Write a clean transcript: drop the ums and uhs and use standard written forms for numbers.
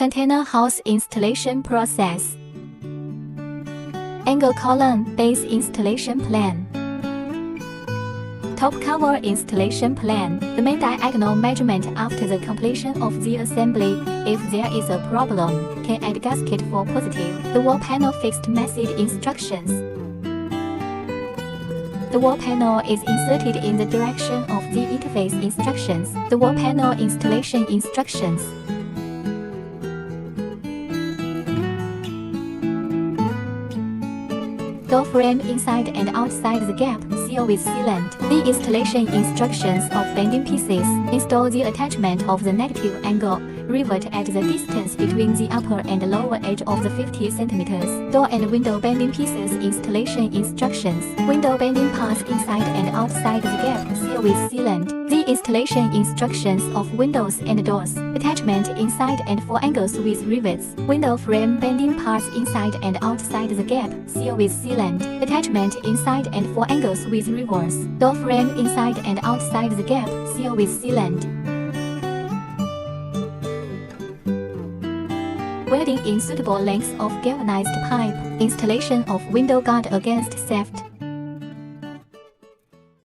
Container house installation process. Angle column base installation plan. Top cover installation plan. The main diagonal measurement after the completion of the assembly. If there is a problem, can add gasket for positive. The wall panel fixed method instructions. The wall panel is inserted in the direction of the interface instructions. The wall panel installation instructions. Door frame inside and outside the gap, seal with sealant. The installation instructions of bending pieces. Install the attachment of the negative angle. Rivet at the distance between the upper and lower edge of the 50 cm. Door and window bending pieces installation instructions. Window bending parts inside and outside the gap, seal with sealant. The installation instructions of windows and doors. Attachment inside and for angles with rivets. Window frame bending parts inside and outside the gap, seal with sealant. Attachment inside and for angles with rivets. Door frame inside and outside the gap, seal with sealant. Welding in suitable lengths of galvanized pipe. Installation of window guard against theft.